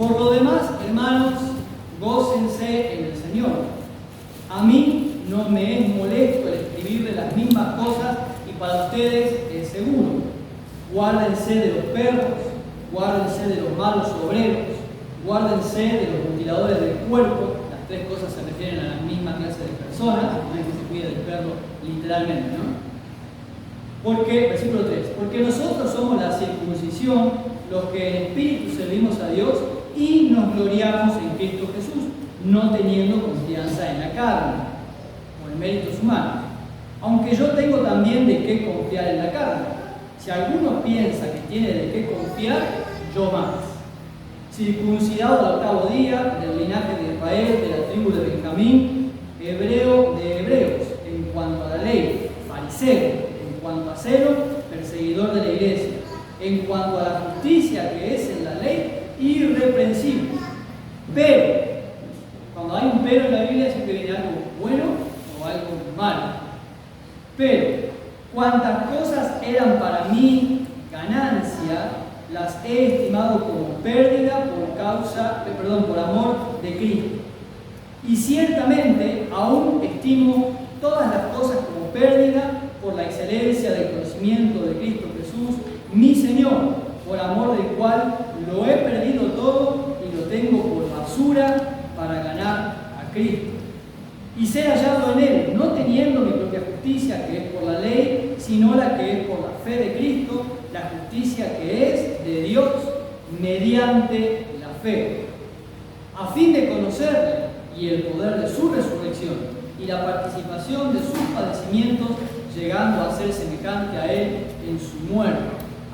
Por lo demás, hermanos, gócense en el Señor. A mí no me es molesto el escribirle las mismas cosas y para ustedes es seguro. Guárdense de los perros, guárdense de los malos obreros, guárdense de los mutiladores del cuerpo. Las tres cosas se refieren a la misma clase de personas, no es que se cuide del perro literalmente, ¿no? Porque, versículo 3, porque nosotros somos la circuncisión, los que en espíritu servimos a Dios y nos gloriamos en Cristo Jesús, no teniendo confianza en la carne o en méritos humanos. Aunque yo tengo también de qué confiar en la carne. Si alguno piensa que tiene de qué confiar, yo más. Circuncidado al octavo día, del linaje de Israel, de la tribu de Benjamín, hebreo de hebreos, en cuanto a la ley, fariseo, en cuanto a celo, perseguidor de la iglesia, en cuanto a la justicia que es en la ley, irreprensible. Pero, cuando hay un pero en la Biblia, siempre viene algo bueno o algo malo. Pero, cuantas cosas eran para mí ganancia, las he estimado como pérdida por amor de Cristo. Y ciertamente aún estimo todas las cosas como pérdida por la excelencia del conocimiento de Cristo Jesús, mi Señor, por amor del cual lo he perdido todo y lo tengo por basura para ganar a Cristo. Y ser hallado en Él, no teniendo mi propia justicia, que es por la ley, sino la que es por la fe de Cristo, la justicia que es de Dios mediante la fe, a fin de conocerle y el poder de su resurrección y la participación de sus padecimientos, llegando a ser semejante a Él en su muerte.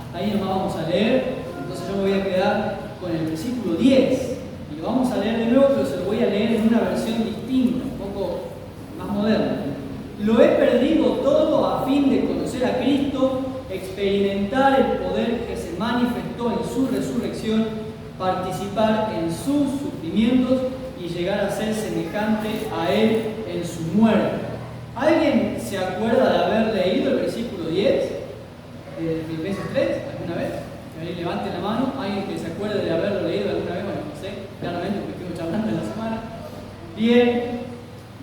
Hasta ahí nomás vamos a leer, entonces yo me voy a quedar con el versículo 10, y lo vamos a leer de nuevo, pero se lo voy a leer en una versión distinta, un poco más moderna. Lo he perdido todo a fin de conocer a Cristo, experimentar el poder que se manifestó en su resurrección, participar en sus sufrimientos y llegar a ser semejante a Él en su muerte. ¿Alguien se acuerda de haber leído el versículo 10 de Filipenses 3 alguna vez? Que ahí levante la mano. ¿Alguien que se acuerde de haberlo leído alguna vez? Bueno, no sé, claramente porque estuve charlando en la semana. Bien,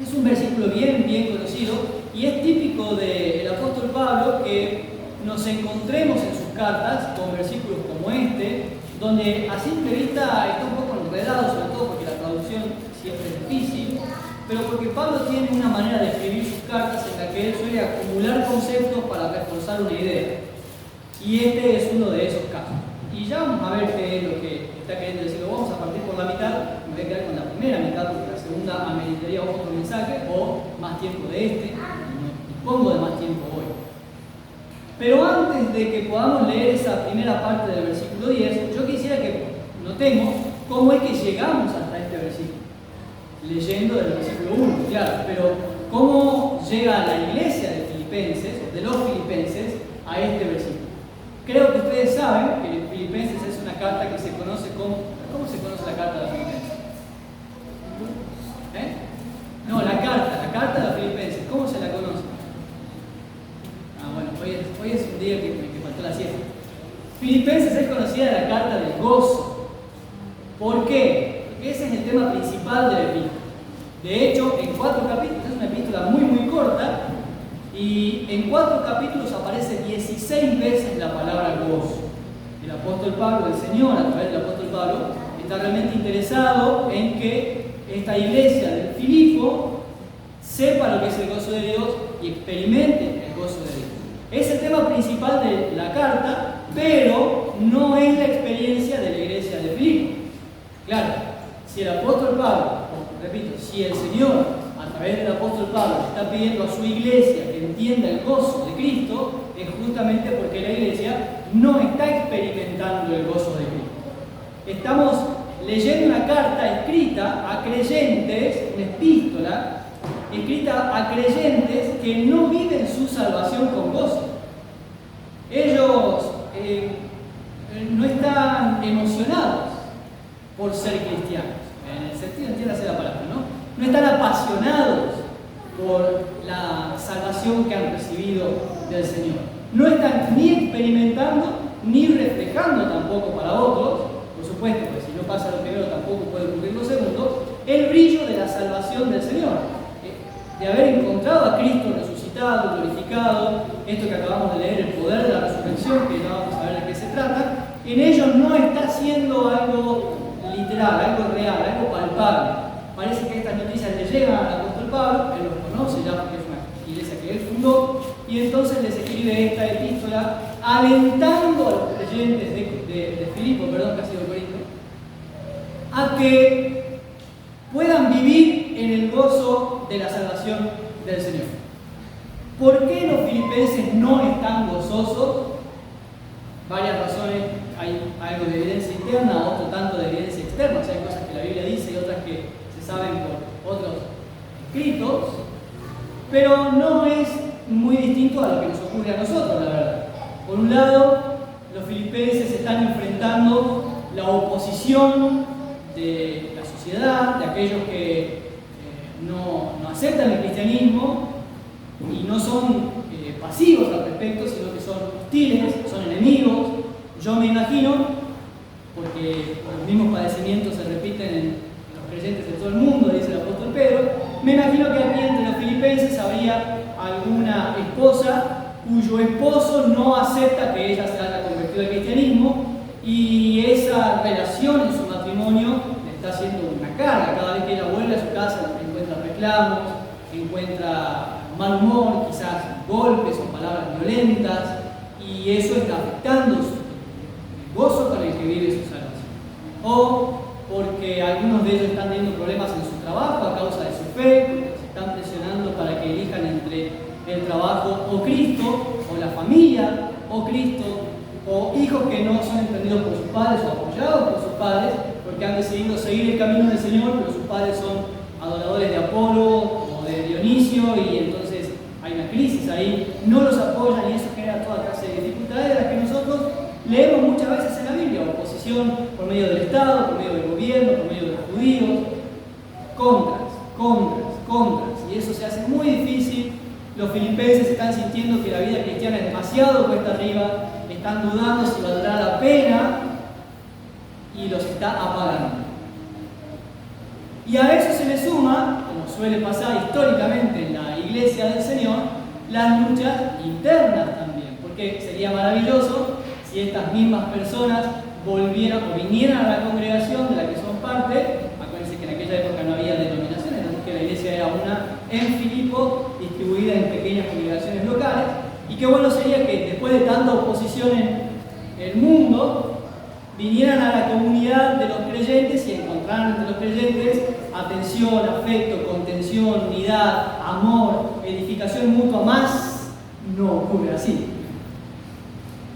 es un versículo bien conocido y es típico del apóstol Pablo que nos encontremos en sus cartas con versículos como este, donde a simple vista está un poco enredado, sobre todo porque la traducción siempre es difícil, pero porque Pablo tiene una manera de escribir sus cartas en la que él suele acumular conceptos para reforzar una idea. Y este es uno de esos casos. Y ya vamos a ver qué es lo que está queriendo decir. Vamos a partir por la mitad, me voy a quedar con la primera mitad porque la segunda ameritaría otro mensaje o más tiempo de este, no dispongo de más tiempo hoy. Pero antes de que podamos leer esa primera parte del versículo 10, yo quisiera que notemos cómo es que llegamos hasta este versículo. Leyendo del versículo 1, claro, pero cómo llega la iglesia de Filipenses, o de los filipenses, a este versículo. Creo que ustedes saben que Filipenses es una carta que se conoce como... ¿Cómo se conoce la carta de los Filipenses? No, la carta de los Filipenses, ¿cómo se la conoce? Bueno, hoy es un día que faltó la siesta. Filipenses es conocida la carta del gozo. ¿Por qué? Porque ese es el tema principal de la epístola. De hecho, en 4 capítulos, es una epístola muy corta, y en 4 capítulos aparece 16 veces la palabra gozo. El apóstol Pablo, el Señor, a través del apóstol Pablo, está realmente interesado en que esta iglesia de Filipo sepa lo que es el gozo de Dios y experimente el gozo de Dios. Es el tema principal de la carta, pero no es la experiencia de la iglesia de Filipo. Claro, si el apóstol Pablo, repito, si el Señor, a través del apóstol Pablo, está pidiendo a su iglesia que entienda el gozo de Cristo, es justamente porque la iglesia no está experimentando el gozo de Cristo. Estamos leyendo una carta escrita a creyentes, una epístola, escrita a creyentes que no viven su salvación con gozo. Ellos no están emocionados por ser cristianos, en el sentido, entiéndase la palabra, ¿no? No están apasionados por la salvación que han recibido del Señor. No están ni experimentando ni reflejando tampoco para otros, por supuesto, porque si no pasa lo primero tampoco puede ocurrir lo segundo, el brillo de la salvación del Señor, de haber encontrado a Cristo resucitado, glorificado, esto que acabamos de leer, el poder de la resurrección, que ya vamos a ver de qué se trata. En ellos no está siendo algo literal, algo real, algo palpable. Parece que estas noticias le llegan al apóstol Pablo, él los conoce ya porque es una iglesia que él fundó, y entonces les escribe esta epístola alentando a los creyentes de Filipo, que ha sido Corinto, a que puedan vivir en el gozo de la salvación del Señor. ¿Por qué los filipenses no están gozosos? Varias razones. Hay algo de evidencia interna, otro tanto de evidencia externa. O sea, hay cosas que la Biblia dice y otras que se saben por otros escritos, pero no es muy distinto a lo que nos ocurre a nosotros, la verdad. Por un lado, los filipenses están enfrentando la oposición de la sociedad, de aquellos que no aceptan el cristianismo y no son pasivos al respecto, sino que son hostiles, son enemigos. Yo me imagino, porque los mismos padecimientos se repiten en los creyentes de todo el mundo, dice el apóstol Pedro, me imagino que aquí entre los filipenses habría alguna esposa cuyo esposo no acepta que ella se haya convertido al cristianismo, y esa relación en su matrimonio le está haciendo una carga. Cada vez que ella vuelve a su casa encuentra reclamos, encuentra mal humor, quizás golpes o palabras violentas, y eso está afectando el gozo con el que vive su salvación. O porque algunos de ellos están teniendo problemas en su trabajo a causa de su fe, porque se están presionando para que elijan entre el trabajo o Cristo, o la familia o Cristo, o hijos que no son entendidos por sus padres o apoyados por sus padres, porque han decidido seguir el camino del Señor, pero sus padres son adoradores de Apolo o de Dionisio, y entonces hay una crisis ahí, no los apoyan, y eso genera toda clase de dificultades de las que nosotros leemos muchas veces en la Biblia: oposición por medio del Estado, por medio del gobierno, por medio de los judíos, contras, y eso se hace muy difícil. Los filipenses están sintiendo que la vida cristiana es demasiado cuesta arriba, están dudando si valdrá la pena, y los está apagando. Y a eso se le suma, como suele pasar históricamente en la iglesia del Señor, las luchas internas también, porque sería maravilloso si estas mismas personas volvieran o vinieran a la congregación de la que son parte. Acuérdense que en aquella época no había denominaciones, entonces que la iglesia era una en Filipo, distribuida en pequeñas congregaciones locales, y qué bueno sería que después de tanta oposición en el mundo, vinieran a la comunidad de los creyentes y encontraran entre los creyentes atención, afecto, contención, unidad, amor, edificación mutua. Más no ocurre así.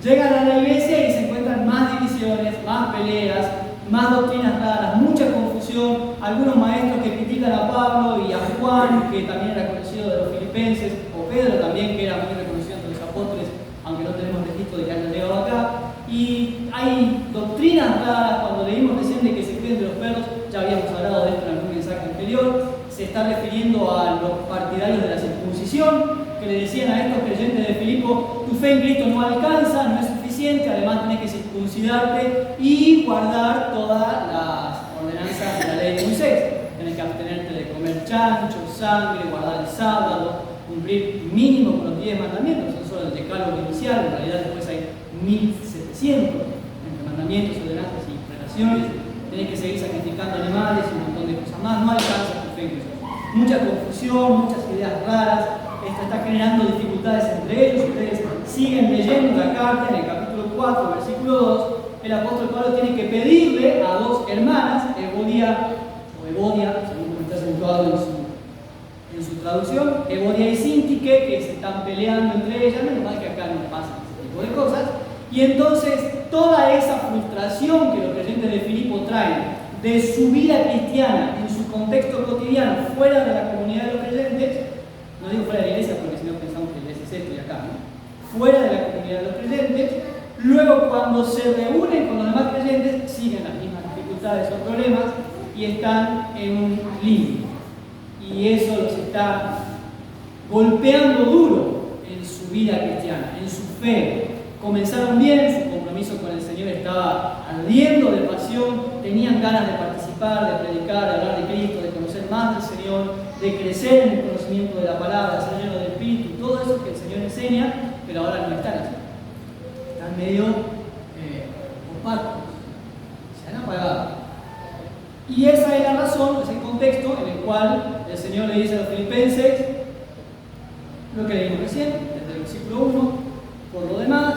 Llegan a la iglesia y se encuentran más divisiones, más peleas, más doctrinas raras, mucha confusión, algunos maestros que critican a Pablo y a Juan, que también era conocido de los filipenses, o Pedro también, que era muy reconocido entre los apóstoles, aunque no tenemos registro de que haya llegado acá. Y hay doctrinas raras. Cuando leímos recién de que se creen de los perros, ya habíamos hablado de esto en algún mensaje anterior. Se está refiriendo a los partidarios de la circuncisión, que le decían a estos creyentes de Filipo: tu fe en Cristo no alcanza, no es suficiente, además tenés que circuncidarte y guardar todas las ordenanzas de la ley de Moisés. Tenés que abstenerte de comer chancho, sangre, guardar el sábado, cumplir mínimo con los 10 mandamientos. Son solo el decálogo inicial, en realidad después hay 1700 entre mandamientos, ordenanzas y relaciones. Tenés que seguir sacrificando animales y un montón de cosas más. No alcanza tu fe en Cristo. Mucha confusión, muchas ideas raras. Esto está generando dificultades entre ellos. Ustedes siguen leyendo la carta en el capítulo 4, versículo 2. El apóstol Pablo tiene que pedirle a dos hermanas, Evodia, según como está acentuado en su traducción, Evodia y Síntique, que se están peleando entre ellas. Menos mal que acá no pasa ese tipo de cosas. Y entonces toda esa frustración que los creyentes de Filipo traen de su vida cristiana en su contexto cotidiano, fuera de la comunidad de los creyentes, no digo fuera de la iglesia porque si no pensamos que la iglesia es esto y acá, ¿no? Fuera de la comunidad de los creyentes, luego cuando se reúnen con los demás creyentes, siguen las mismas dificultades o problemas y están en un limbo. Y eso los está golpeando duro en su vida cristiana, en su fe. comenzaron bien, su compromiso con el Señor estaba ardiendo de pasión, tenían ganas de participar, de predicar, de hablar de Cristo, de conocer más del Señor, de crecer en el conocimiento de la palabra, de ser lleno del Espíritu, todo eso que el Señor enseña, pero ahora no están así. Están medio opacos, se han apagado. Y esa es la razón, es el contexto en el cual el Señor le dice a los filipenses lo que leímos recién, desde el versículo 1. Por lo demás,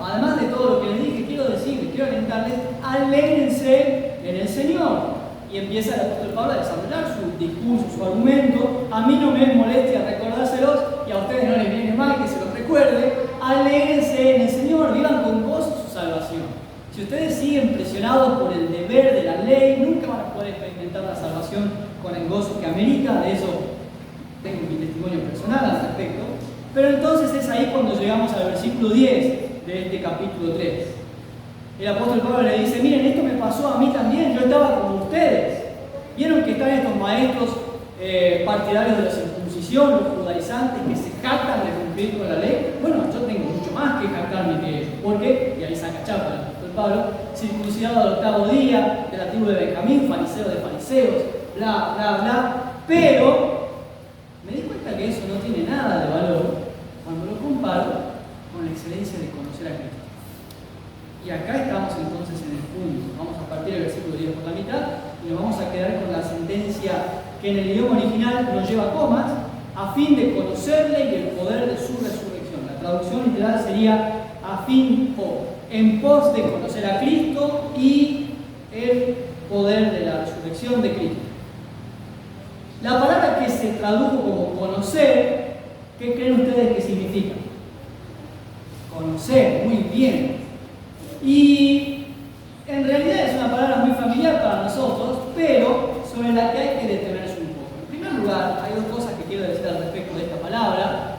además de todo lo que les dije, quiero decirles, quiero alentarles, alégrense en el Señor. Y empieza el apóstol Pablo a desarrollar su discurso, su argumento. A mí no me es molestia recordárselos y a ustedes no les viene mal que se los recuerde. Alégrense en el Señor, vivan con gozo su salvación. Si ustedes siguen presionados por el deber de la ley, nunca van a poder experimentar la salvación con el gozo que amerita. De eso tengo mi testimonio personal al respecto. Pero entonces es ahí cuando llegamos al versículo 10 de este capítulo 3. El apóstol Pablo le dice, miren, esto me pasó a mí también, yo estaba como ustedes. ¿Vieron que están estos maestros partidarios de la circuncisión, los judaizantes, que se jactan de cumplir con la ley? Bueno, yo tengo mucho más que jactarme que ellos. ¿Por qué? Y ahí saca chapa el apóstol Pablo, circuncidado al 8º día, de la tribu de Benjamín, fariseo de fariseos, bla, bla, bla. Pero me di cuenta que eso no tiene nada de valor cuando lo comparo con la excelencia de conocer a Cristo. Y acá estamos entonces en el punto. Vamos a partir del versículo 10 por la mitad y nos vamos a quedar con la sentencia que en el idioma original nos lleva comas, a fin de conocerle y el poder de su resurrección. La traducción literal sería a fin o, en pos de conocer a Cristo y el poder de la resurrección de Cristo. La palabra que se tradujo como conocer, ¿qué creen ustedes que significa? Conocer, muy bien. Y en realidad es una palabra muy familiar para nosotros, pero sobre la que hay que detenerse un poco. En primer lugar, hay dos cosas que quiero decir al respecto de esta palabra.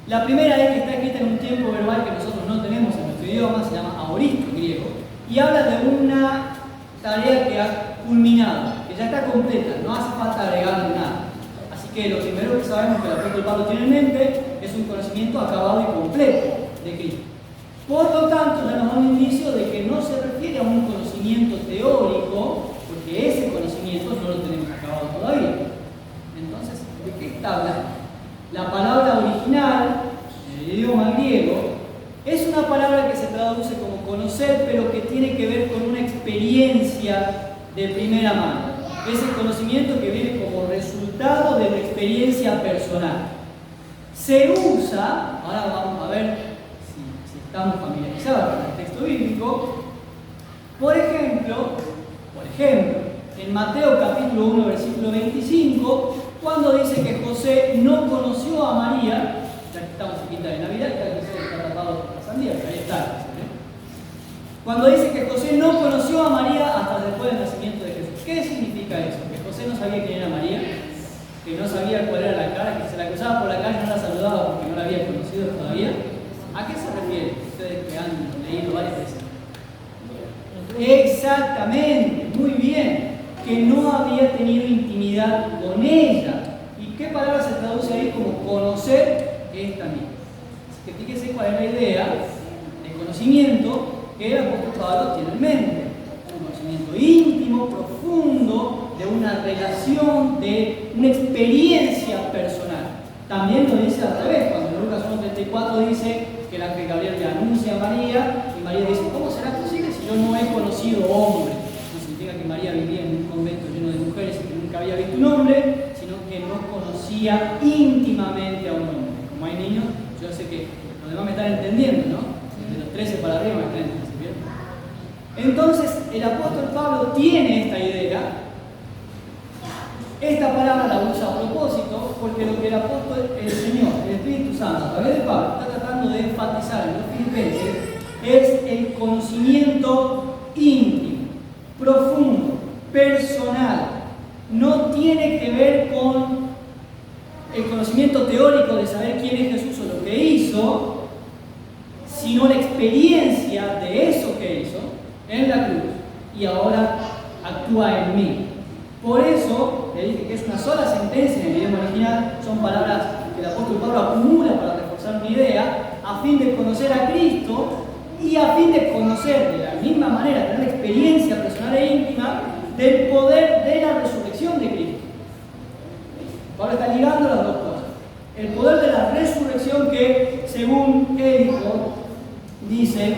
La primera es que está escrita en un tiempo verbal que nosotros no tenemos en nuestro idioma, se llama aoristo en griego, y habla de una tarea que ha culminado, que ya está completa, no hace falta agregarle nada. Así que lo primero que sabemos que el apóstol Pablo tiene en mente es un conocimiento acabado y completo de Cristo. Por lo tanto, ya nos da un indicio de que no se refiere a un conocimiento teórico, porque ese conocimiento no lo tenemos acabado todavía. Entonces, ¿de qué está hablando? La palabra original, en el idioma griego, es una palabra que se traduce como conocer, pero que tiene que ver con una experiencia de primera mano. Es el conocimiento que viene como resultado de la experiencia personal. Se usa, ahora vamos a ver estamos familiarizados con el texto bíblico. Por ejemplo, en Mateo capítulo 1, versículo 25, cuando dice que José no conoció a María, ya que estamos cerquita de Navidad, ya que José está tapado por la sandía, pero ahí está. Cuando dice que José no conoció a María hasta después del nacimiento de Jesús. ¿Qué significa eso? ¿Que José no sabía quién era María? ¿Que no sabía cuál era la cara? ¿Que se la cruzaba por la calle y no la saludaba porque no la había conocido todavía? ¿A qué se refiere? Ustedes que han leído varias veces. Exactamente, muy bien. Que no había tenido intimidad con ella. ¿Y qué palabra se traduce ahí como conocer? Esta misma. Así que fíjense cuál es la idea de conocimiento que el apóstol Pablo tiene en mente. Un conocimiento íntimo, profundo, de una relación, de una experiencia personal. También lo dice al revés, cuando en Lucas 1:34 dice que el ángel Gabriel le anuncia a María, y María dice, ¿cómo será posible si yo no he conocido hombre? No significa que María vivía en un convento lleno de mujeres y que nunca había visto un hombre, sino que no conocía íntimamente a un hombre. Como hay niños, yo sé que los demás me están entendiendo, ¿no? Desde los 13 para arriba me están entendiendo. Entonces, el apóstol Pablo tiene esta idea. Esta palabra la usa a propósito porque lo que el apóstol, el Señor, el Espíritu Santo, a través de Pablo, está tratando de enfatizar en los filipenses es el conocimiento íntimo, profundo, personal. No tiene que ver con el conocimiento teórico de saber quién es Jesús o lo que hizo, sino la experiencia de eso que hizo en la cruz y ahora actúa en mí. Por eso, le dije que es una sola sentencia en el idioma original, son palabras que el apóstol Pablo acumula para reforzar una idea, a fin de conocer a Cristo y a fin de conocer de la misma manera, tener experiencia personal e íntima del poder de la resurrección de Cristo. Pablo está ligando las dos cosas. El poder de la resurrección que, según Édico, dice,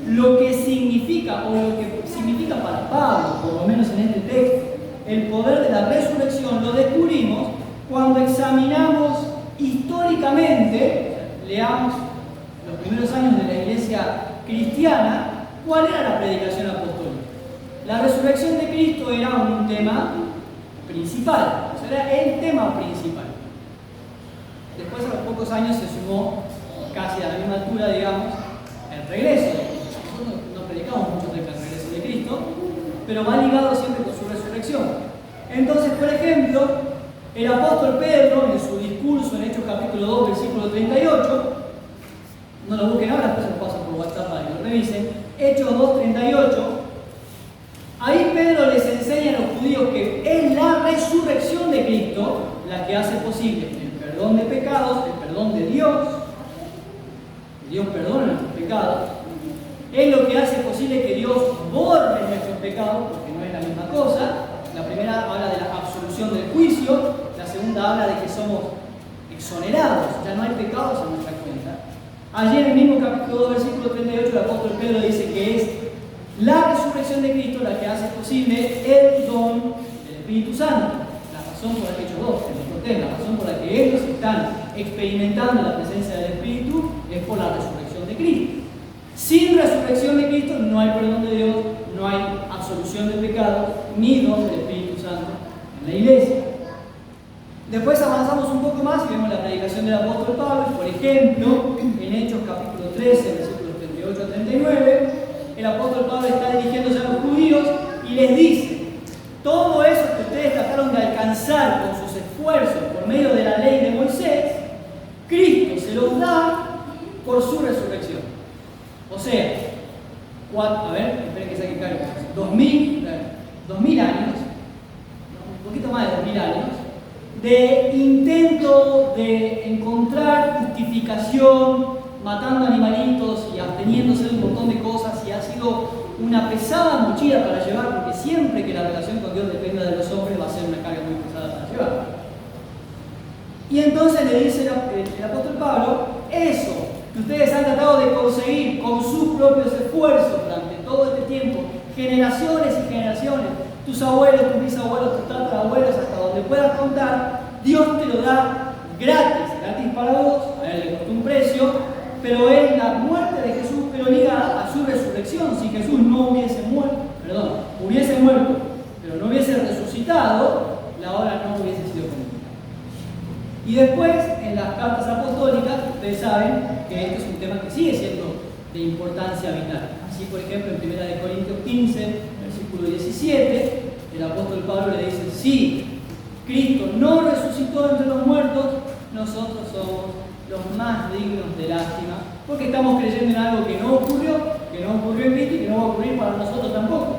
lo que significa, o lo que significa para Pablo, por lo menos en este texto, el poder de la resurrección lo descubrimos cuando examinamos históricamente, leamos los primeros años de la iglesia cristiana, cuál era la predicación apostólica. La resurrección de Cristo era un tema principal, o sea, era el tema principal. Después, a los pocos años, se sumó, casi a la misma altura, digamos, el regreso de Cristo. Nosotros no predicamos mucho acerca del regreso de Cristo, pero va ligado siempre con su resurrección. Entonces, por ejemplo, el apóstol Pedro, en su discurso en Hechos capítulo 2, versículo 38, no lo busquen ahora, después se lo paso por WhatsApp para que lo revisen, Hechos 2, 38, ahí Pedro les enseña a los judíos que es la resurrección de Cristo la que hace posible el perdón de pecados, el perdón de Dios. Dios perdona nuestros pecados. Es lo que hace posible que Dios borre nuestros pecados, porque no es la misma cosa. La primera habla de la absolución del juicio, la segunda habla de que somos exonerados, ya no hay pecados en nuestra cuenta. Allí en el mismo capítulo 2, versículo 38, el apóstol Pedro dice que es la resurrección de Cristo la que hace posible el don del Espíritu Santo. La razón por la que Hechos 2, la razón por la que ellos están experimentando la presencia del Espíritu es por la resurrección de Cristo. Sin resurrección de Cristo no hay perdón de Dios, no hay absolución del pecado, ni don del Espíritu Santo en la iglesia. Después avanzamos un poco más y vemos la predicación del apóstol Pablo. Por ejemplo, en Hechos capítulo 13, versículos 38 a 39, el apóstol Pablo está dirigiéndose a los judíos y les dice: todo eso que ustedes trataron de alcanzar con sus esfuerzos por medio de la ley de Moisés, Cristo se los da por su resurrección. O sea, a ver, esperen que saque cargo, 2000 años, un poquito más de 2000 años, de intento de encontrar justificación, matando animalitos y absteniéndose de un montón de cosas, y ha sido una pesada mochila para llevar, porque siempre que la relación con Dios dependa de los hombres va a ser una carga muy pesada para llevar. Y entonces le dice el apóstol Pablo: eso que ustedes han tratado de conseguir con sus propios esfuerzos durante todo este tiempo, generaciones y generaciones, tus abuelos, tus bisabuelos, tus tatarabuelos, hasta donde puedas contar, Dios te lo da gratis para vos. A él le costó un precio, pero es la muerte de Jesús, pero ligada a su resurrección. Si Jesús no hubiese muerto, pero no hubiese resucitado, la obra no hubiese sido completa. Y después, en las cartas apostólicas, ustedes saben que esto es un tema que sigue siendo de importancia vital. Así, por ejemplo, en 1 Corintios 15, versículo 17, el apóstol Pablo le dice: si Cristo no resucitó entre los muertos, nosotros somos los más dignos de lástima, porque estamos creyendo en algo que no ocurrió en Cristo y que no va a ocurrir para nosotros tampoco.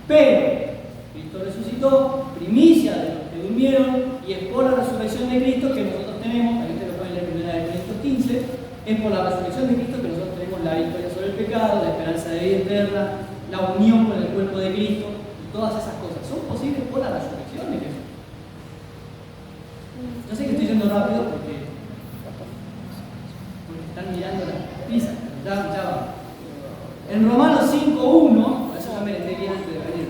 Pero Cristo resucitó, primicia de los que durmieron, y es por la resurrección de Cristo que nosotros tenemos, ahí ustedes lo pueden leer en 1 Corintios 15, es por la resurrección de Cristo que nosotros tenemos la victoria sobre el pecado, la esperanza de vida eterna, la unión con el cuerpo de Cristo, y todas esas cosas son posibles por la resurrección de Jesús. Yo sé que estoy yendo rápido porque están mirando las pizzas, ya va. En Romanos 5.1, eso ya me leí bien antes de venir.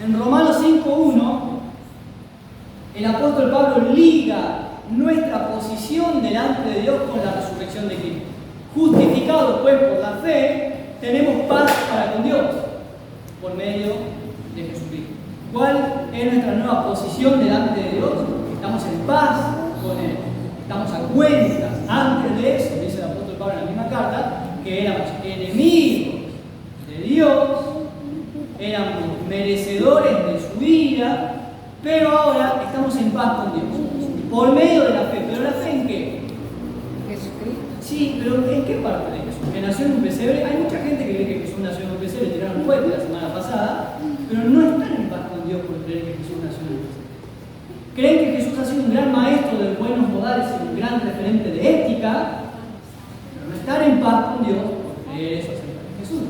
En Romanos 5.1, el apóstol Pablo liga nuestra posición delante de Dios con la resurrección de Cristo. Justificados pues por la fe, tenemos paz para con Dios por medio de Jesucristo. ¿Cuál es nuestra nueva posición delante de Dios? Estamos en paz con Él. Estamos a cuentas. Antes de eso, dice el apóstol Pablo en la misma carta, que éramos enemigos de Dios, éramos merecedores de su ira, pero ahora estamos en paz con Dios, por medio de la fe. ¿Pero la fe en qué? Jesucristo. Sí, pero ¿en qué parte de Jesús? ¿Que nació en un pesebre? Hay mucha gente que cree que Jesús nació en un pesebre, tiraron un cohete la semana pasada, pero no están en paz con Dios por creer que Jesús nació en un pesebre. Creen que Jesús ha sido un gran maestro de buenos modales y un gran referente de ética, con Dios por creer eso acerca de Jesús.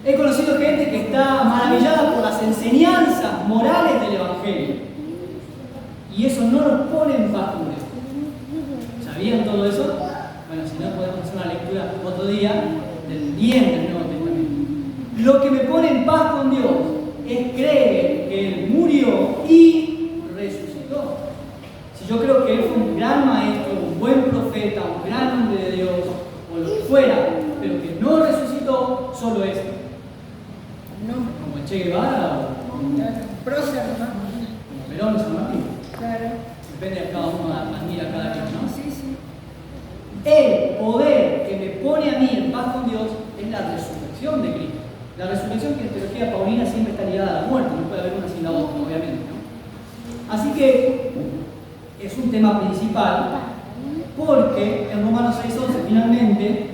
He conocido gente que está maravillada por las enseñanzas morales del Evangelio. Y eso no los pone en paz con Dios. ¿Sabían todo eso? Bueno, si no, podemos hacer una lectura otro día del bien del Nuevo Testamento. Lo que me pone en paz con Dios es creer que Él murió y resucitó. Si yo creo que Él fue un gran maestro, un buen profeta, un gran hombre de Dios, o lo que fuera, pero que no resucitó, solo es como el Che Guevara o como Perón, San Martín. Claro. Depende de cada uno, admira cada quien, ¿no? Sí, sí. El poder que me pone a mí en paz con Dios es la resurrección de Cristo. La resurrección, que en teología paulina siempre está ligada a la muerte, no puede haber una sin la otra, obviamente, ¿no? Así que es un tema principal, porque en Romanos 6:11 finalmente,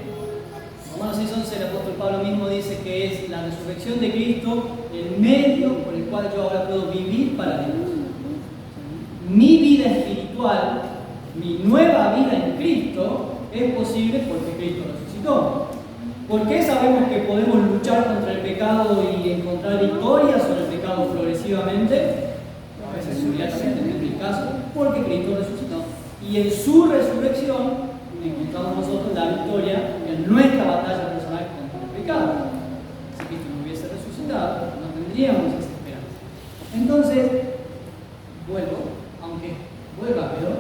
Romanos 6:11 el apóstol Pablo mismo dice que es la resurrección de Cristo el medio por el cual yo ahora puedo vivir para Dios. Mi vida espiritual, mi nueva vida en Cristo, es posible porque Cristo resucitó. ¿Por qué sabemos que podemos luchar contra el pecado y encontrar victoria sobre el pecado progresivamente? A veces inmediatamente, en el caso, porque Cristo resucitó. Y en su resurrección encontramos nosotros la victoria en nuestra batalla personal contra el pecado. Si Cristo no hubiese resucitado, no tendríamos esa esperanza. Entonces, voy rápido.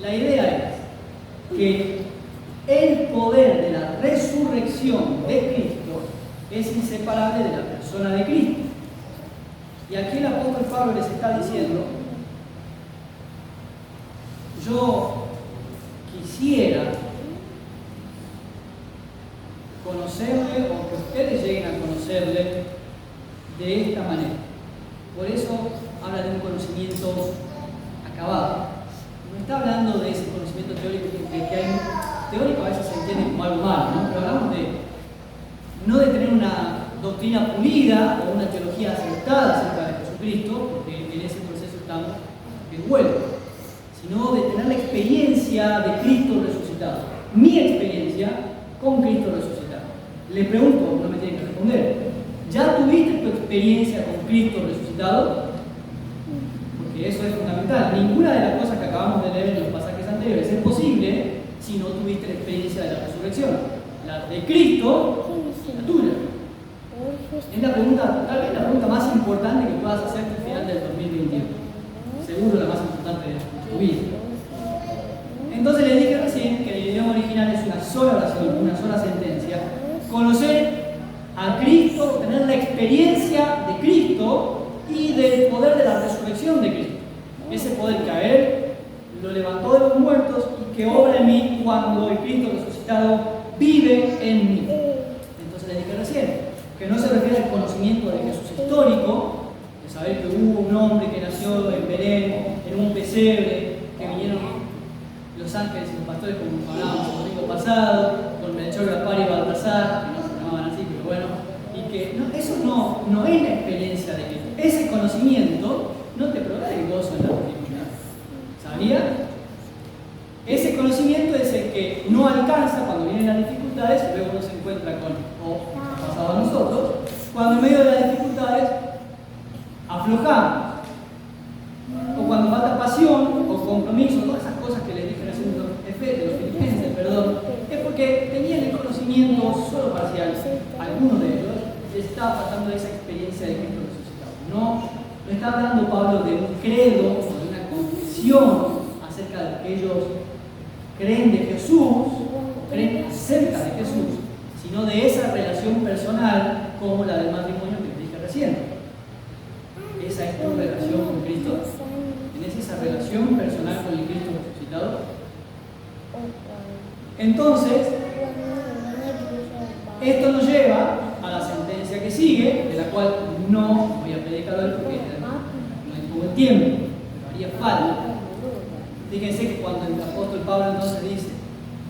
La idea es que el poder de la resurrección de Cristo es inseparable de la persona de Cristo. Y aquí el apóstol Pablo les está diciendo: yo quisiera conocerle, o que ustedes lleguen a conocerle de esta manera. Por eso habla de un conocimiento acabado. No está hablando de ese conocimiento teórico que hay. Teórico a veces se entiende como algo malo, ¿no? Pero hablamos no de tener una doctrina pulida o una teología acertada acerca de Jesucristo, porque en ese proceso estamos en vuelo, sino de tener la experiencia de Cristo resucitado. Mi experiencia con Cristo resucitado. Le pregunto, no me tienen que responder: ¿ya tuviste tu experiencia con Cristo resucitado? Porque eso es fundamental. Ninguna de las cosas que acabamos de leer en los pasajes anteriores es posible si no tuviste la experiencia de la resurrección. La de Cristo, la tuya. Es la pregunta, tal vez la pregunta más importante que puedas hacer al final del 2021. Seguro la más importante de tu vida. Entonces les dije recién que en el idioma original es una sola oración, una sola sentencia. Conocer a Cristo, tener la experiencia de Cristo y del poder de la resurrección de Cristo. Ese poder que a Él lo levantó de los muertos y que obra en mí cuando el Cristo resucitado vive en mí. Entonces les dije recién que no se refiere al conocimiento de Jesús histórico, de saber que hubo un hombre que nació en Belén, en un pesebre, que vinieron los ángeles y los pastores, como hablábamos el domingo pasado, con Melchor, Gaspar y Baltasar, que no se llamaban así, pero bueno, y que eso no es la experiencia de Cristo. Ese conocimiento no te provee gozo en la dificultad. ¿Sabía? Ese conocimiento es el que no alcanza cuando vienen las dificultades y luego uno se encuentra con, o ha pasado a nosotros, cuando en medio de las dificultades aflojamos, o cuando falta pasión o compromiso, todas esas cosas que les dije recién de los filipenses, perdón, es porque tenían el conocimiento solo parcial. Algunos de ellos les estaba faltando esa experiencia de Cristo resucitado. No está hablando Pablo de un credo o de una confesión acerca de lo que ellos creen de Jesús, o creen acerca de Jesús, sino de esa relación personal como la del matrimonio que les dije recién. Esa es tu relación con Cristo. ¿Tienes esa relación personal con el Cristo resucitado? Entonces, esto nos lleva a la sentencia que sigue, de la cual no voy a predicar hoy porque no hay todo el tiempo, pero haría falta. Fíjense que cuando el apóstol Pablo entonces dice: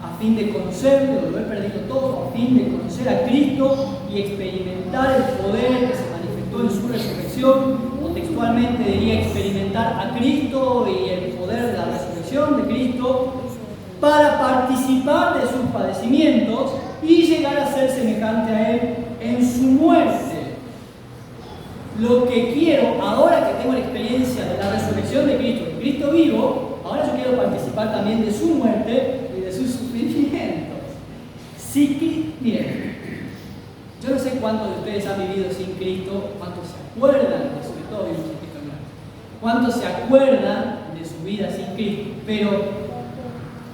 a fin de conocerlo, lo he perdido todo, a fin de conocer a Cristo y experimentar el poder que se manifestó en su resurrección, o textualmente diría experimentar a Cristo y el poder de la resurrección de Cristo, para participar de sus padecimientos y llegar a ser semejante a Él en su muerte. Lo que quiero, ahora que tengo la experiencia de la resurrección de Cristo vivo, ahora yo quiero participar también de su muerte y de sus sufrimientos. Miren, yo no sé cuántos de ustedes han vivido sin Cristo, cuántos se acuerdan, sobre todo vivimos sin Cristo, cuántos se acuerdan de su vida sin Cristo, pero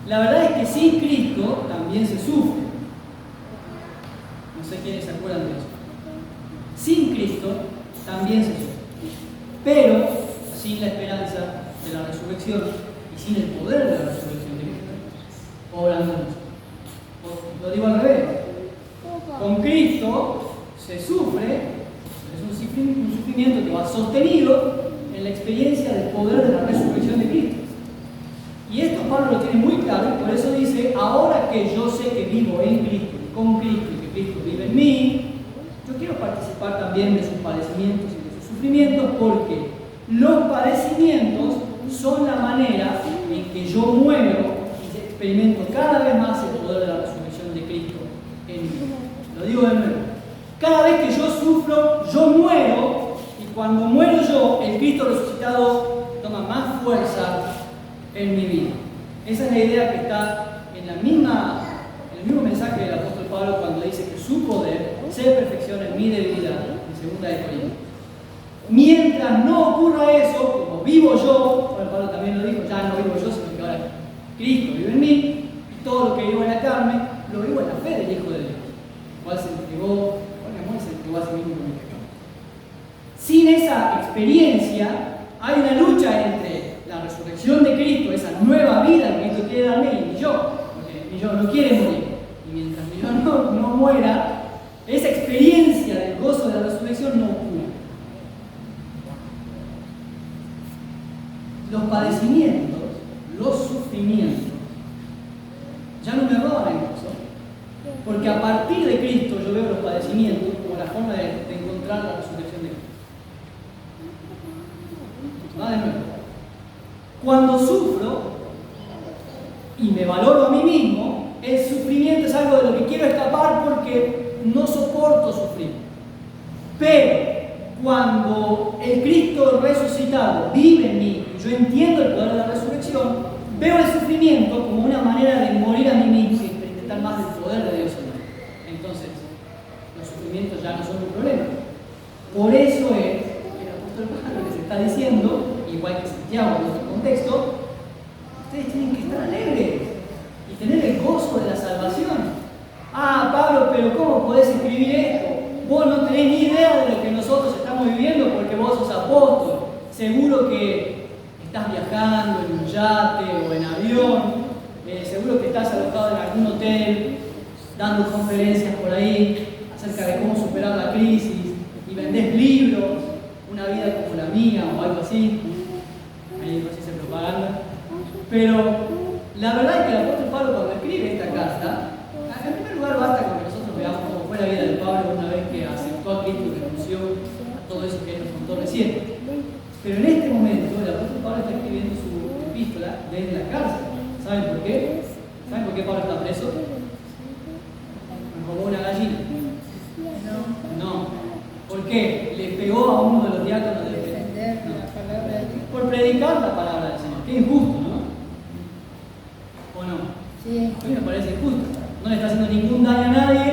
la verdad es que sin Cristo también se sufre. No sé quiénes se acuerdan de eso. Sin Cristo también se sufre. Pero sin la esperanza de la resurrección y sin el poder de la resurrección de Cristo, obrando mucho. Lo digo al revés. Con Cristo se sufre, es un sufrimiento que va sostenido en la experiencia del poder de la resurrección de Cristo. Y esto Pablo lo tiene muy claro y por eso dice, ahora que yo sé que vivo en Cristo, con Cristo y que Cristo vive en mí, yo quiero participar también de sus padecimientos y de sus sufrimientos porque los padecimientos son la manera en que yo muero y experimento cada vez más el poder de la resurrección de Cristo en mí. Lo digo de nuevo. Cada vez que yo sufro, yo muero y cuando muero yo, el Cristo resucitado toma más fuerza en mi vida. Esa es la idea que está en el mismo mensaje del apóstol Pablo cuando dice que su poder se perfecciona en mi debilidad, en 2 de Corintios. Mientras no ocurra eso, como vivo yo, bueno, Pablo también lo dijo, ya no vivo yo, sino que ahora Cristo vive en mí, y todo lo que vivo en la carne, lo vivo en la fe del Hijo de Dios, el cual se entregó, con amor se entregó a sí mismo por mi pecado. Sin esa experiencia, hay una lucha entre la resurrección de Cristo, esa nueva vida que Cristo quiere darme, y mi yo, porque mi yo no quiere morir. Y mientras mi yo no muera, esa experiencia del gozo de la resurrección no ocurre. Los padecimientos, los sufrimientos, ya no me roban el gozo, porque a partir de Cristo yo veo los padecimientos como la forma de encontrar la resurrección de Cristo. Va de nuevo. Cuando sufro y me valoro a mí mismo, el sufrimiento es algo de lo que quiero escapar porque no soporto sufrir. Pero cuando el Cristo resucitado vive en mí y yo entiendo el poder de la resurrección, veo el sufrimiento como una manera de morir a mí mismo y experimentar más del poder de Dios en mí. Entonces, los sufrimientos ya no son un problema. Por eso es que el apóstol Pablo les está diciendo, igual que Santiago en otro contexto, ustedes tienen que estar alegres y tener el gozo de la salvación. Ah, Pablo, pero ¿cómo podés escribir esto? Vos no tenés ni idea de lo que nosotros estamos viviendo porque vos sos apóstol. Seguro que estás viajando en un yate o en avión, seguro que estás alojado en algún hotel, dando conferencias por ahí acerca de cómo superar la crisis y vendés libros, una vida como la mía o algo así. Ahí no se hace propaganda. Pero la verdad es que el apóstol Pablo cuando escribe esta carta, en primer lugar basta con que nosotros veamos cómo fue la vida de Pablo una vez que aceptó a Cristo y renunció a todo eso que él nos contó recién. Pero en este momento el apóstol Pablo está escribiendo su epístola desde la cárcel. ¿Saben por qué? ¿Saben por qué Pablo está preso? Me robó una gallina. No. ¿Por qué? Le pegó a uno de los diáconos del por predicar la palabra del Señor. Qué injusto, ¿no? ¿O no? Sí. A mí me parece injusto. No le está haciendo ningún daño a nadie,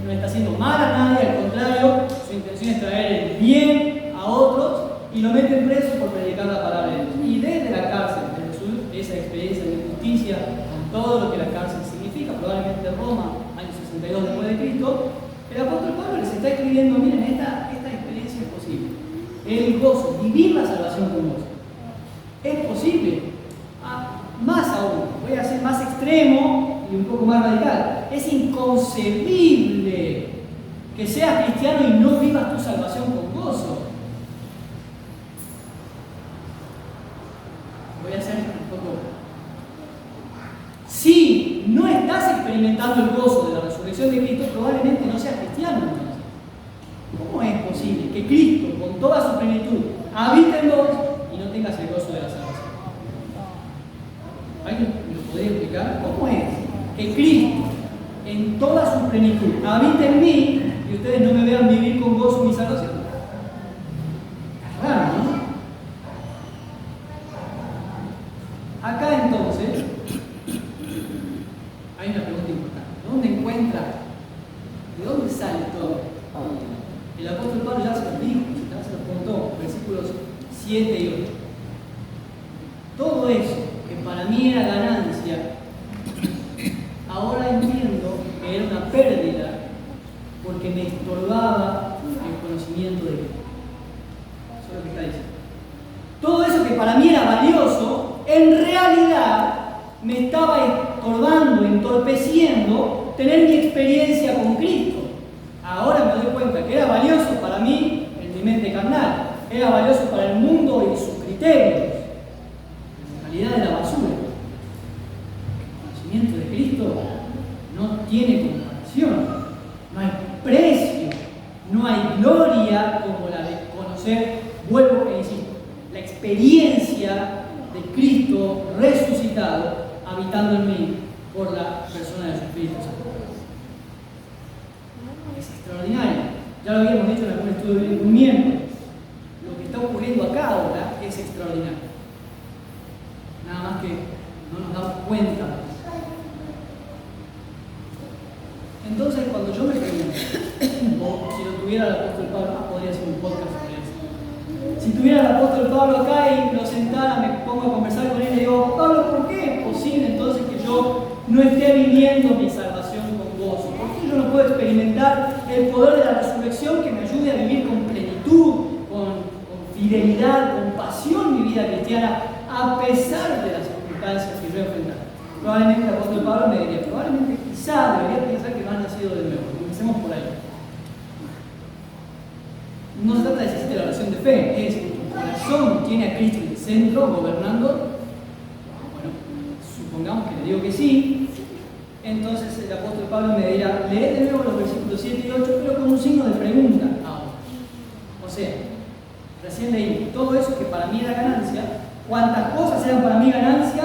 no le está haciendo mal a nadie, al contrario, su intención es traer el bien a otros y lo meten preso por predicar la palabra de Dios. Y desde la cárcel de Jesús, esa experiencia de justicia, con todo lo que la cárcel significa, probablemente Roma, año 62 después de Cristo, el apóstol Pablo les está escribiendo, miren, esta experiencia es posible. El gozo, vivir la salvación con gozo. Es posible. Más aún, voy a ser más extremo y un poco más radical. Es inconcebible que seas cristiano y no vivas tu salvación con gozo. Voy a hacer un poco. Si no estás experimentando el gozo de la resurrección de Cristo, probablemente no seas cristiano. ¿Cómo es posible que Cristo, con toda su plenitud, habite en vos y no tengas el gozo de la salvación? ¿Alguien me lo podría explicar? ¿Cómo es Cristo en toda su plenitud habita en mí y ustedes no me vean vivir con gozo mi salvación. Es raro, ¿no? Acá entonces hay una pregunta importante. ¿De dónde sale todo? El apóstol Pablo ya se lo dijo, ya se lo contó, versículos 7 y 8. Todo eso que para mí era ganancia, ahora entiendo que era una pérdida porque me estorbaba el conocimiento de Dios. Eso es lo que está diciendo. Todo eso que para mí era valioso, en realidad me estaba estorbando, entorpeciendo tener mi experiencia con Cristo. Ahora me doy cuenta que era valioso para mí en mi mente carnal, era valioso para el mundo y sus criterios. En realidad era basura. El conocimiento de Cristo no tiene comparación, no hay precio, no hay gloria como la de conocer, vuelvo e insisto, la experiencia de Cristo resucitado habitando en mí por la persona de su Espíritu Santo. Es extraordinario. Ya lo habíamos dicho en algún estudio de un miembro. Lo que está ocurriendo acá ahora es extraordinario. Nada más que no nos damos cuenta. Entonces, cuando yo me pregunto, o si lo tuviera el apóstol Pablo, podría ser un podcast sobre eso. Si tuviera el apóstol Pablo acá y lo sentara, me pongo a conversar con él y le digo, Pablo, ¿por qué es posible entonces que yo no esté viviendo mi salvación con gozo? ¿Por qué yo no puedo experimentar el poder de la resurrección que me ayude a vivir con plenitud, con fidelidad, con pasión mi vida cristiana, a pesar de las circunstancias que yo he enfrentado? Probablemente el apóstol Pablo me diría, probablemente quizá debería pensar que no han nacido de nuevo. Comencemos por ahí. No se trata de decir la oración de fe, es que tu corazón tiene a Cristo en el centro, gobernando. Bueno, supongamos que le digo que sí, entonces el apóstol Pablo me dirá, lee de nuevo los versículos 7 y 8, pero con un signo de pregunta ahora. O sea, recién leí, todo eso que para mí era ganancia, cuantas cosas eran para mí ganancia,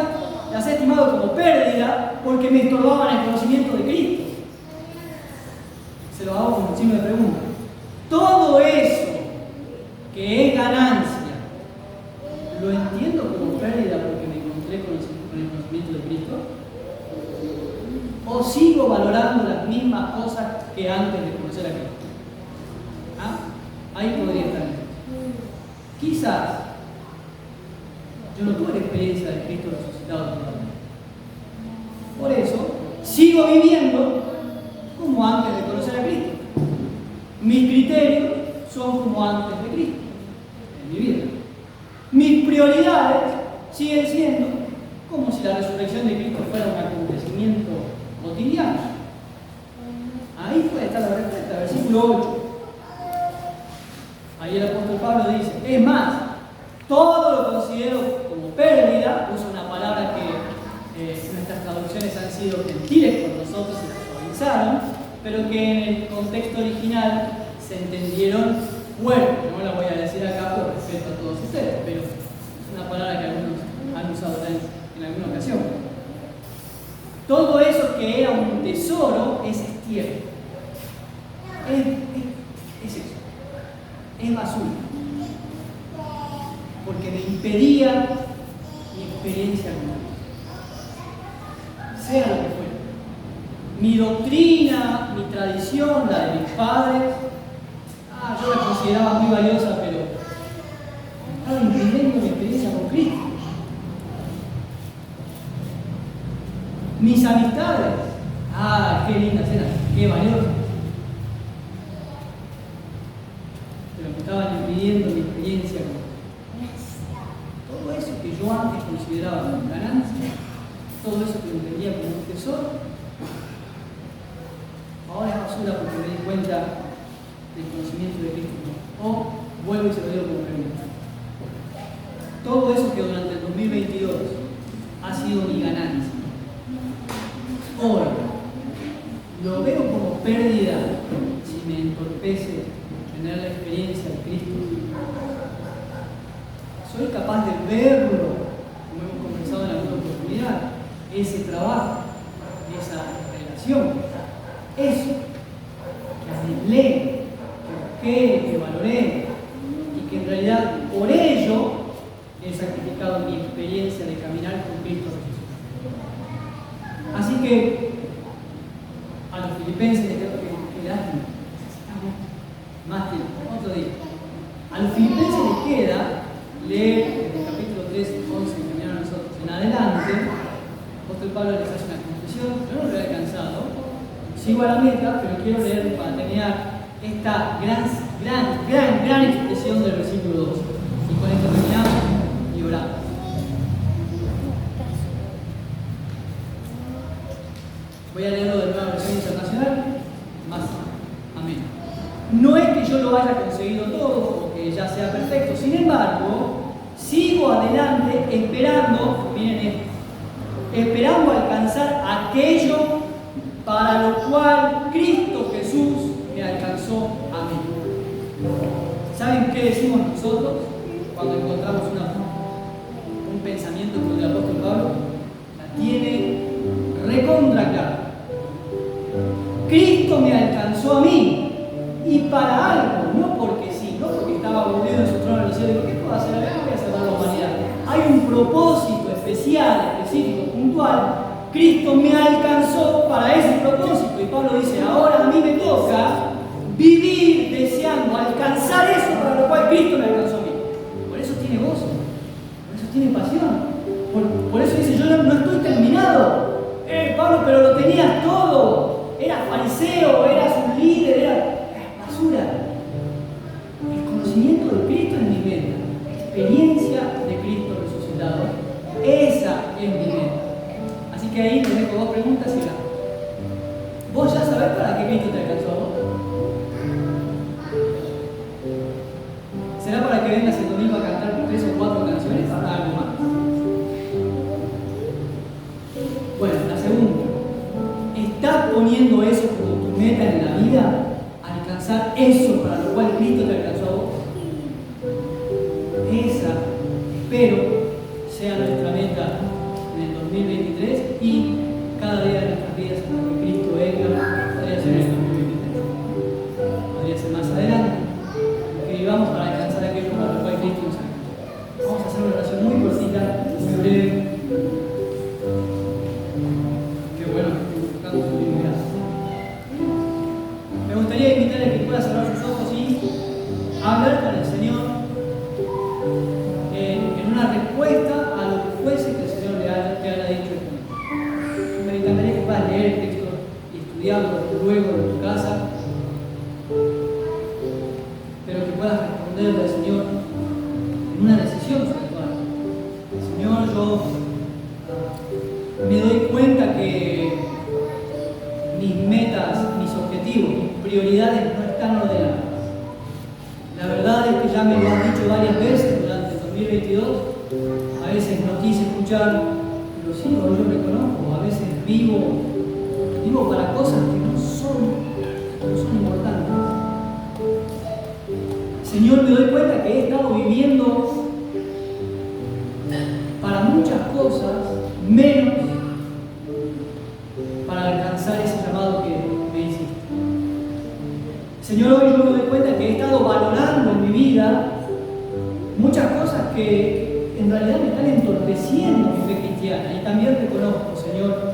las he estimado como pérdida porque me estorbaban el conocimiento de Cristo. Se lo hago con un signo de pregunta. Todo eso que es ganancia, ¿lo entiendo como pérdida porque me encontré con el conocimiento de Cristo? ¿O sigo valorando las mismas cosas que antes de conocer a Cristo? ¿Ah? Ahí podría estar. Quizás yo no tuve la experiencia de Cristo resucitado todavía. Por eso, sigo viviendo como antes de conocer a Cristo. Mis criterios son como antes de Cristo en mi vida. Mis prioridades siguen siendo como si la resurrección de Cristo fuera un acontecimiento cotidiano. Ahí puede estar la respuesta, versículo 8. Ahí el apóstol Pablo dice, es más, todo lo considero como pérdida, usa una palabra que nuestras traducciones han sido gentiles por nosotros y la suavizaron, pero que en el contexto original se entendieron fuerte. No la voy a decir acá por respeto a todos ustedes, pero es una palabra que algunos han usado en alguna ocasión. Todo eso que era un tesoro es estiércol. Es eso. Es basura. Porque me impedía mi experiencia con Dios. Sea lo que fuera. Mi doctrina, mi tradición, la de mis padres, yo la consideraba muy valiosa, pero estaba impidiendo mi experiencia con Cristo. Mis amistades, qué lindas eran, qué valiosas. Pero me estaban impidiendo mi experiencia con Cristo. Todo eso que yo antes consideraba como ganancia, todo eso que entendía como un tesoro, ahora es basura porque me di cuenta del conocimiento de Cristo. O vuelvo y se lo digo como pregunta. Todo eso que durante el 2022 ha sido mi ganancia, hoy lo veo como pérdida si me entorpece tener la experiencia de Cristo. Soy capaz de verlo, como hemos conversado en alguna oportunidad, ese trabajo, esa oración. Eso, que anhelé, que busqué, que valoré, y que en realidad por ello he sacrificado mi experiencia de caminar con Cristo Jesús. Así que a los filipenses les creo que lástima, necesitamos más tiempo, otro día. A los filipenses les queda leer desde el capítulo 3, 11, que terminaron nosotros en adelante. El apóstol Pablo les hace una confesión, yo no lo he alcanzado, sigo a la meta, pero quiero leer para terminar esta gran expresión del versículo 2. Y con esto terminamos y oramos. Voy a leerlo de nueva versión internacional, más amén. No es que yo lo haya conseguido todo o que ya sea perfecto, sin embargo, sigo adelante esperando, miren esto, esperando alcanzar aquello para lo cual Cristo Jesús me alcanzó a mí. ¿Saben qué decimos nosotros cuando encontramos un pensamiento como el del apóstol Pablo? La tiene recontra clara. Cristo me alcanzó a mí, y para algo, no porque sí, no porque estaba aburrido en su trono en los cielos, ¿qué puedo hacer? Voy a salvar a la humanidad. Hay un propósito especial, específico, puntual. Cristo me alcanzó para ese propósito, y Pablo dice, ahora a mí me toca vivir deseando alcanzar eso para lo cual Cristo me alcanzó a mí. Por eso tiene gozo, por eso tiene pasión, por eso dice, yo no estoy terminado. Pablo, pero lo tenías todo, eras fariseo, eras un líder, eras basura. El conocimiento de Cristo es mi meta, la experiencia de Cristo resucitado, esa es mi meta. Así que ahí te dejo dos preguntas y la. ¿Vos ya sabés para qué Cristo te alcanzó a vos? ¿Será para que vengas el domingo a cantar 3 o 4 canciones? ¿Para algo más? Bueno, la segunda. ¿Estás poniendo eso como tu meta en la vida? ¿Alcanzar eso para lo cual Cristo te alcanzó a vos? Esa, espero, sea nuestra meta en el 2023 y cada día de nuestras vidas hasta que Cristo venga. Podría ser en el 2023, podría ser más adelante, que vivamos para alcanzar aquello para lo cual Cristo nos alcanzó. Vamos a hacer una oración muy cortita, muy breve. Qué bueno que estoy buscando su divinidad. Me gustaría invitarles que puedan cerrar sus ojos y hablar con el Señor en una respuesta a lo que fuese que el Señor te haya dicho. Me encantaría que puedas leer el texto y estudiarlo luego en tu casa, pero que puedas responderle al Señor en una decisión espiritual. Señor, yo me doy cuenta que mis metas, mis objetivos, mis prioridades no están ordenadas. La verdad es que ya me lo has dicho varias veces durante el 2022. A veces no quise escuchar, pero sí, yo reconozco. A veces vivo para cosas que no son importantes. Señor, me doy cuenta que he estado viviendo para muchas cosas, menos para alcanzar ese llamado que me hiciste. Señor, hoy yo me doy cuenta que he estado valorando en mi vida muchas cosas que en realidad me están entorpeciendo mi fe cristiana. Y también reconozco, Señor,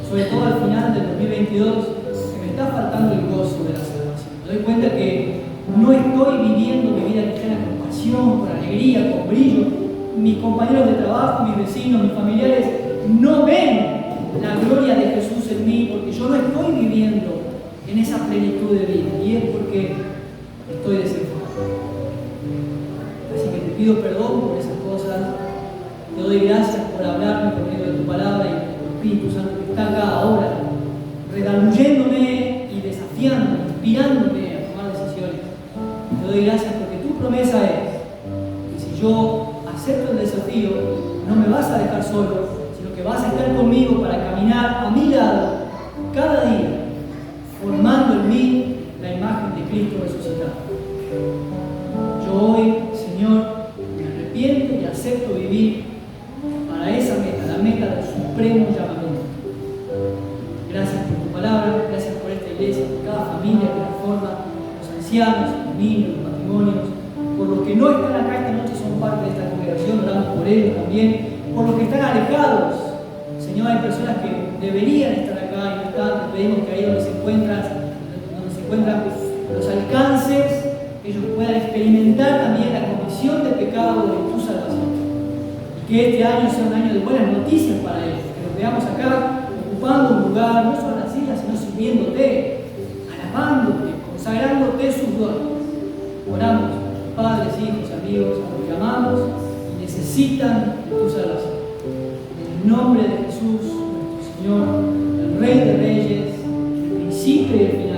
sobre todo al final del 2022, que me está faltando el gozo de la salvación. Me doy cuenta que no estoy viviendo mi vida cristiana con pasión, con alegría, con brillo. Mis compañeros de trabajo, mis vecinos, mis familiares no ven la gloria de Jesús en mí porque yo no estoy viviendo en esa plenitud de vida, y es porque estoy desenfocado. Así que te pido perdón por esas cosas, te doy gracias por hablarme por medio de tu palabra y por tu Espíritu Santo que está acá ahora, redarguyéndome y desafiándome, inspirándome a tomar decisiones. Te doy gracias porque tu promesa es que si yo acepto el desafío, no me vas a dejar solo, sino que vas a estar conmigo para caminar a mi lado cada día, formando en mí la imagen de Cristo resucitado. Yo hoy, Señor, me arrepiento y acepto vivir para esa meta, la meta del supremo palabra, gracias por esta iglesia, por cada familia que la forma, los ancianos, los niños, los matrimonios, por los que no están acá esta noche, son parte de esta congregación, oramos por ellos también, por los que están alejados. Señor, hay personas que deberían estar acá y no están, te pedimos que ahí donde se encuentran los alcances, que ellos puedan experimentar también la convicción de pecado de tu salvación. Y que este año sea un año de buenas noticias para ellos, que los veamos acá ocupando un lugar, no solo en las islas, sino sirviéndote, alabándote, consagrándote sus dones. Oramos, padres, hijos, amigos, a los que amamos y necesitan de tu salvación. En el nombre de Jesús, nuestro Señor, el Rey de Reyes, el principio y el final.